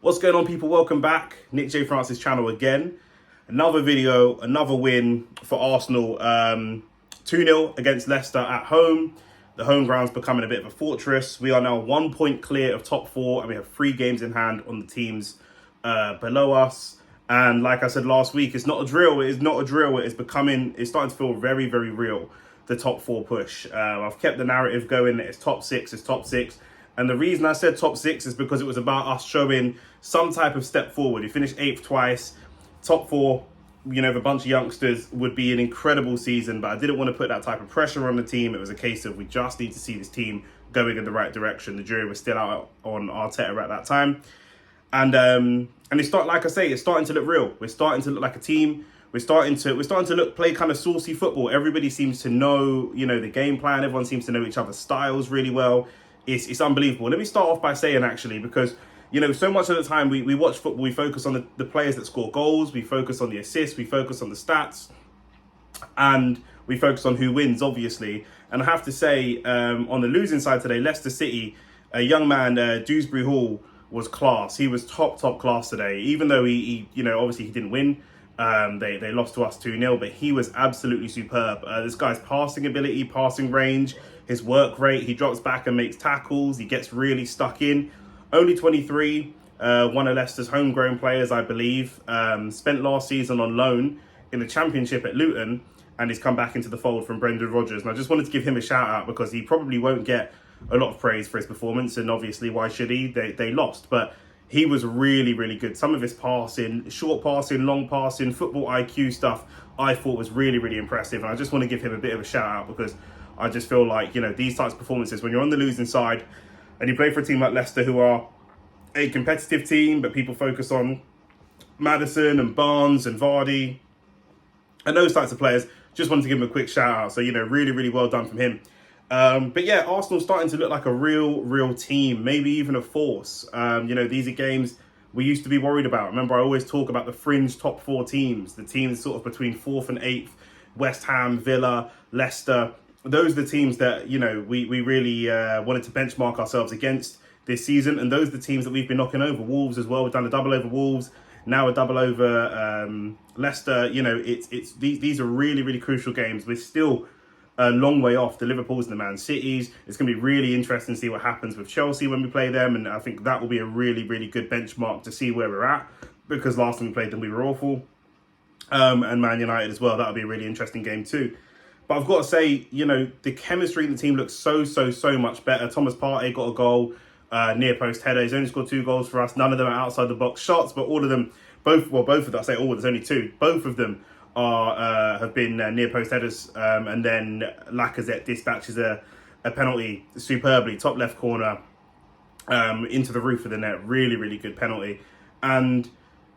What's going on, people? Welcome back. Nick J. Francis channel again. Another video, another win for Arsenal. 2-0 against Leicester at home. The home ground's becoming a bit of a fortress. We are now 1 point clear of top four, and we have 3 games in hand on the teams below us. And like I said last week, it's not a drill. It is not a drill. It's starting to feel very, very real, the top four push. I've kept the narrative going. It's top six. And the reason I said top six is because it was about us showing some type of step forward. We finished 8th twice. Top four, with a bunch of youngsters would be an incredible season, but I didn't want to put that type of pressure on the team. It was a case of we just need to see this team going in the right direction. The jury was still out on Arteta at that time. And like I say, it's starting to look real. We're starting to look like a team. We're starting to play kind of saucy football. Everybody seems to know, the game plan. Everyone seems to know each other's styles really well. It's unbelievable. Let me start off by saying, actually, because, so much of the time we watch football, we focus on the players that score goals, we focus on the assists, we focus on the stats, and we focus on who wins, obviously. And I have to say, on the losing side today, Leicester City, a young man, Dewsbury Hall, was class. He was top class today, even though he obviously he didn't win. They lost to us 2-0, but he was absolutely superb. This guy's passing ability, passing range, his work rate, he drops back and makes tackles, he gets really stuck in. Only 23, one of Leicester's homegrown players, I believe. Spent last season on loan in the Championship at Luton, and he's come back into the fold from Brendan Rodgers. And I just wanted to give him a shout out because he probably won't get a lot of praise for his performance, and obviously, why should he? They lost, but he was really, really good. Some of his passing, short passing, long passing, football IQ stuff, I thought was really, really impressive. And I just want to give him a bit of a shout out because I just feel like, these types of performances, when you're on the losing side and you play for a team like Leicester, who are a competitive team, but people focus on Maddison and Barnes and Vardy and those types of players, just wanted to give him a quick shout out. So, really, really well done from him. But yeah, Arsenal starting to look like a real team, maybe even a force. These are games we used to be worried about. Remember, I always talk about the fringe top 4 teams, the teams sort of between 4th and 8th, West Ham, Villa, Leicester. Those are the teams that, we really wanted to benchmark ourselves against this season. And those are the teams that we've been knocking over. Wolves as well. We've done a double over Wolves, now a double over Leicester. These are really, really crucial games. We're still a long way off the Liverpools and the Man Cities. It's going to be really interesting to see what happens with Chelsea when we play them. And I think that will be a really, really good benchmark to see where we're at, because last time we played them, we were awful. And Man United as well. That'll be a really interesting game too. But I've got to say, the chemistry in the team looks so much better. Thomas Partey got a goal, near post header. He's only scored 2 goals for us. None of them are outside the box shots, but all of them, both of them, I say all, there's only 2. Both of them have been near post headers. And then Lacazette dispatches a penalty superbly, top left corner, into the roof of the net. Really, really good penalty. And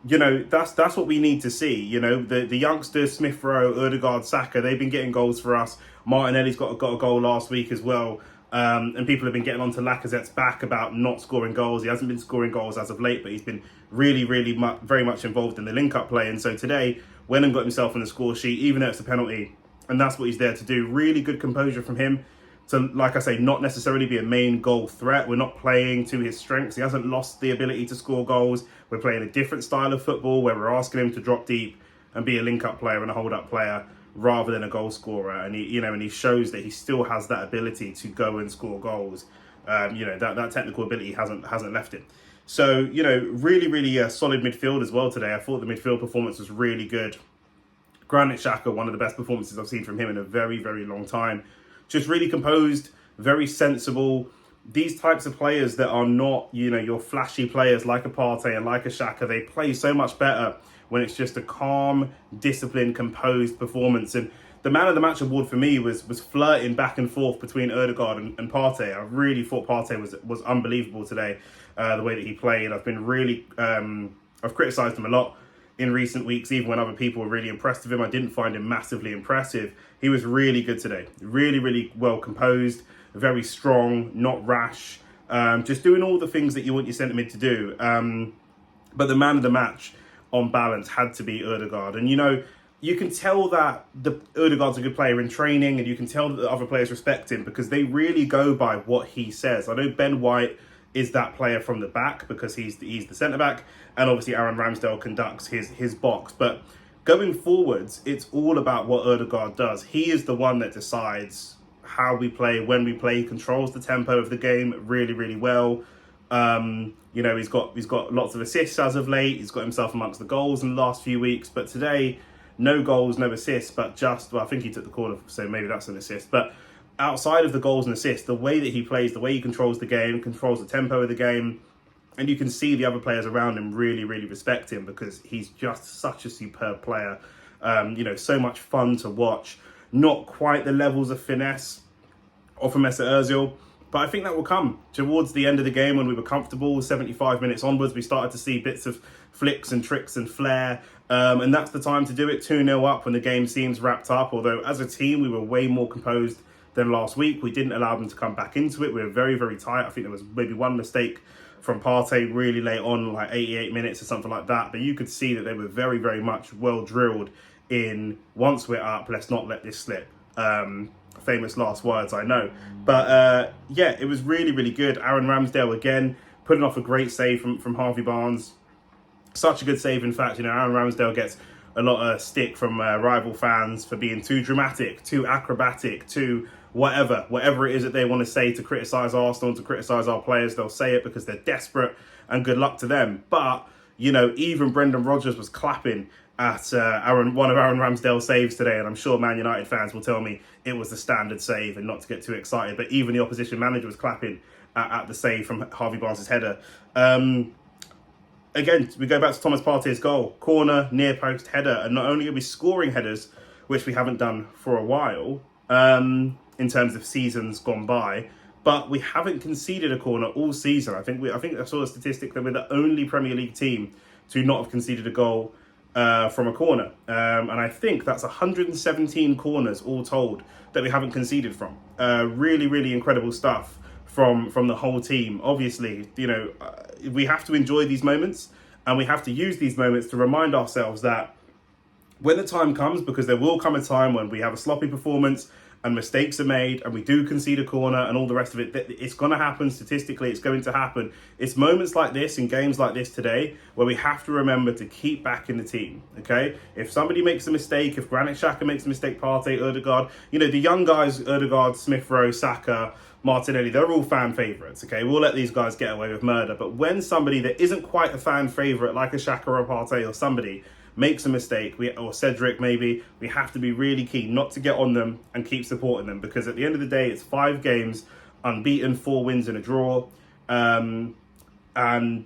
that's what we need to see. The youngsters, Smith Rowe, Ødegaard, Saka, they've been getting goals for us. Martinelli's got a goal last week as well. And people have been getting onto Lacazette's back about not scoring goals. He hasn't been scoring goals as of late, but he's been really, really very much involved in the link-up play. And so today, went and got himself on the score sheet, even though it's a penalty. And that's what he's there to do. Really good composure from him to, like I say, not necessarily be a main goal threat. We're not playing to his strengths. He hasn't lost the ability to score goals. We're playing a different style of football where we're asking him to drop deep and be a link-up player and a hold-up player rather than a goal scorer. And he shows that he still has that ability to go and score goals. That technical ability hasn't left him. So, really, really solid midfield as well today. I thought the midfield performance was really good. Granit Xhaka, one of the best performances I've seen from him in a very, very long time. Just really composed, very sensible. These types of players that are not, your flashy players like a Partey and like a Xhaka, they play so much better when it's just a calm, disciplined, composed performance. And the man of the match award for me was flirting back and forth between Ødegaard and Partey. I really thought Partey was unbelievable today, the way that he played. I've been really, I've criticised him a lot in recent weeks, even when other people were really impressed with him. I didn't find him massively impressive. He was really good today. Really, really well composed, very strong, not rash, just doing all the things that you want your centre mid to do. But the man of the match on balance had to be Ødegaard. And you can tell that Ødegaard's a good player in training, and you can tell that the other players respect him because they really go by what he says. I know Ben White is that player from the back, because he's the centre back, and obviously Aaron Ramsdale conducts his box. But going forwards, it's all about what Ødegaard does. He is the one that decides how we play, when we play. He controls the tempo of the game really, really well. You know, he's got lots of assists as of late. He's got himself amongst the goals in the last few weeks. But today, no goals, no assists, but just, well, I think he took the corner, so maybe that's an assist. But outside of the goals and assists, the way that he plays, the way he controls the game, controls the tempo of the game, and you can see the other players around him really, really respect him, because he's just such a superb player. You know, so much fun to watch. Not quite the levels of finesse of Mesut Ozil, but I think that will come towards the end of the game when we were comfortable. 75 minutes onwards, we started to see bits of flicks and tricks and flair. And that's the time to do it. 2-0 up when the game seems wrapped up. Although as a team, we were way more composed than last week. We didn't allow them to come back into it. We were very, very tight. I think there was maybe one mistake from Partey really late on, like 88 minutes or something like that. But you could see that they were very, very much well drilled in, once we're up, let's not let this slip. Famous last words, I know. But yeah, it was really, really good. Aaron Ramsdale again, putting off a great save from Harvey Barnes. Such a good save, in fact. You know, Aaron Ramsdale gets a lot of stick from rival fans for being too dramatic, too acrobatic, too whatever it is that they want to say to criticise Arsenal, to criticise our players. They'll say it because they're desperate, and good luck to them. But, you know, even Brendan Rodgers was clapping at one of Aaron Ramsdale's saves today, and I'm sure Man United fans will tell me it was the standard save and not to get too excited, but even the opposition manager was clapping at the save from Harvey Barnes' header. Again, we go back to Thomas Partey's goal. Corner, near post header, and not only are we scoring headers, which we haven't done for a while in terms of seasons gone by, but we haven't conceded a corner all season. I think I saw a statistic that we're the only Premier League team to not have conceded a goal from a corner, and I think that's 117 corners all told that we haven't conceded from. Really, really incredible stuff from the whole team. Obviously, you know, we have to enjoy these moments, and we have to use these moments to remind ourselves that when the time comes, because there will come a time when we have a sloppy performance and mistakes are made and we do concede a corner and all the rest of it, it's going to happen. Statistically, it's going to happen. It's moments like this in games like this today where we have to remember to keep back in the team, okay? If somebody makes a mistake, if Granit Xhaka makes a mistake, Partey, Ødegaard, you know, the young guys, Ødegaard, Smith Rowe, Saka, Martinelli, they're all fan favourites, okay? We'll let these guys get away with murder. But when somebody that isn't quite a fan favourite, like a Xhaka or a Partey or somebody, makes a mistake, or Cedric maybe, we have to be really keen not to get on them and keep supporting them, because at the end of the day, it's 5 games, unbeaten, 4 wins and a draw. And,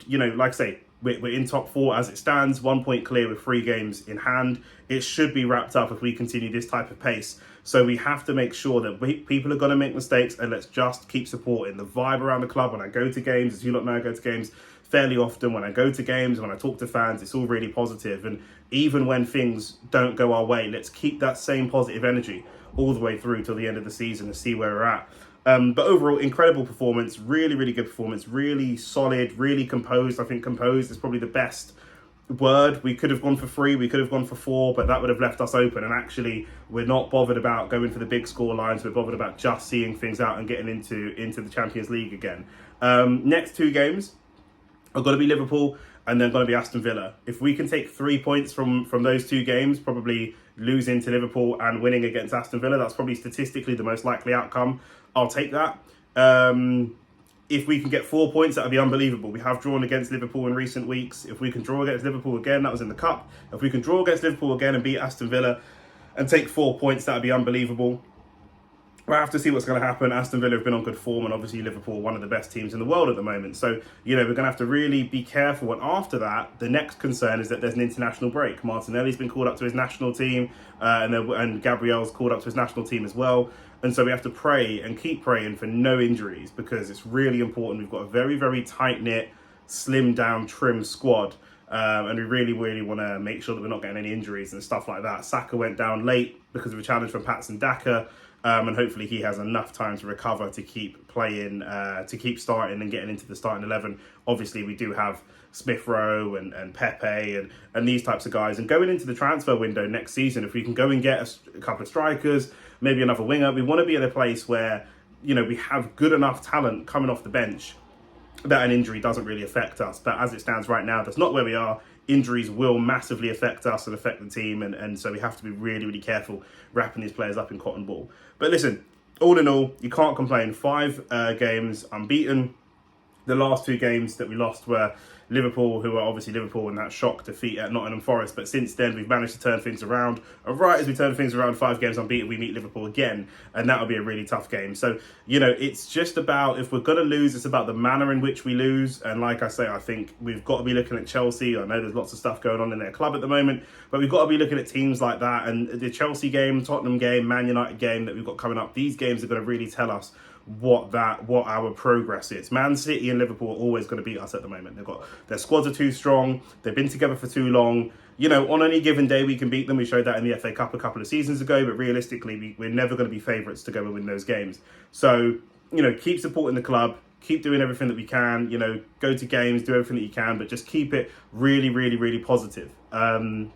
you know, like I say, we're in top 4 as it stands, 1 point clear with 3 games in hand. It should be wrapped up if we continue this type of pace. So we have to make sure that people are going to make mistakes, and let's just keep supporting the vibe around the club. When I go to games, as you lot know, I go to games fairly often. When I go to games, when I talk to fans, it's all really positive. And even when things don't go our way, let's keep that same positive energy all the way through till the end of the season and see where we're at. But overall, incredible performance, really, really good performance, really solid, really composed. I think composed is probably the best word. We could have gone for 3, we could have gone for 4, but that would have left us open. And actually, we're not bothered about going for the big score lines. We're bothered about just seeing things out and getting into the Champions League again. Next 2 games are going to be Liverpool and then going to be Aston Villa. If we can take 3 points from those 2 games, probably losing to Liverpool and winning against Aston Villa, that's probably statistically the most likely outcome. I'll take that. If we can get 4 points, that would be unbelievable. We have drawn against Liverpool in recent weeks. If we can draw against Liverpool again, that was in the Cup. If we can draw against Liverpool again and beat Aston Villa and take 4 points, that would be unbelievable. We'll have to see what's going to happen. Aston Villa have been on good form, and obviously Liverpool, one of the best teams in the world at the moment. So, you know, we're going to have to really be careful. And after that, the next concern is that there's an international break. Martinelli's been called up to his national team, and Gabriel's called up to his national team as well. And so we have to pray and keep praying for no injuries, because it's really important. We've got a very, very tight-knit, slimmed-down, trim squad. And we really, really want to make sure that we're not getting any injuries and stuff like that. Saka went down late because of a challenge from Patson Daka. And hopefully he has enough time to recover to keep playing, to keep starting and getting into the starting 11. Obviously, we do have Smith Rowe and Pepe and these types of guys. And going into the transfer window next season, if we can go and get a couple of strikers, maybe another winger, we want to be in a place where, you know, we have good enough talent coming off the bench that an injury doesn't really affect us. But as it stands right now, that's not where we are. Injuries will massively affect us and affect the team. And so we have to be really, really careful wrapping these players up in cotton ball. But listen, all in all, you can't complain. 5 games unbeaten. The last 2 games that we lost were Liverpool, who are obviously Liverpool in that shock defeat at Nottingham Forest. But since then, we've managed to turn things around. And right as we turn things around, 5 games unbeaten, we meet Liverpool again. And that'll be a really tough game. So, you know, it's just about, if we're going to lose, it's about the manner in which we lose. And like I say, I think we've got to be looking at Chelsea. I know there's lots of stuff going on in their club at the moment, but we've got to be looking at teams like that. And the Chelsea game, Tottenham game, Man United game that we've got coming up, these games are going to really tell us what our progress is. Man City and Liverpool are always going to beat us at the moment. Their squads are too strong. They've been together for too long. You know, on any given day we can beat them. We showed that in the FA Cup a couple of seasons ago, but realistically we're never going to be favourites to go and win those games. So, you know, keep supporting the club, keep doing everything that we can, you know, go to games, do everything that you can, but just keep it really, really, really positive,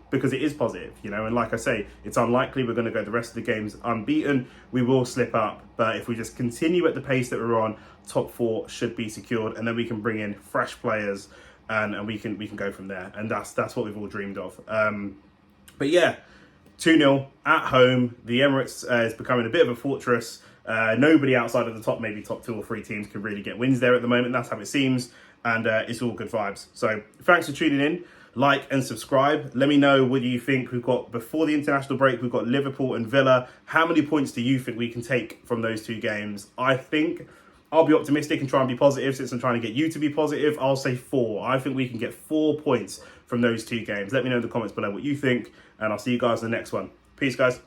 because it is positive, you know. And like I say, it's unlikely we're going to go the rest of the games unbeaten. We will slip up, but if we just continue at the pace that we're on, top 4 should be secured, and then we can bring in fresh players, and we can go from there. And that's what we've all dreamed of. But yeah, 2-0 at home. The Emirates is becoming a bit of a fortress. Nobody outside of the top, maybe top 2 or 3 teams can really get wins there at the moment. That's how it seems. And it's all good vibes. So thanks for tuning in. Like and subscribe. Let me know what you think. We've got, before the international break, we've got Liverpool and Villa. How many points do you think we can take from those 2 games? I think I'll be optimistic and try and be positive, since I'm trying to get you to be positive. I'll say 4. I think we can get 4 points from those 2 games. Let me know in the comments below what you think, and I'll see you guys in the next one. Peace, guys.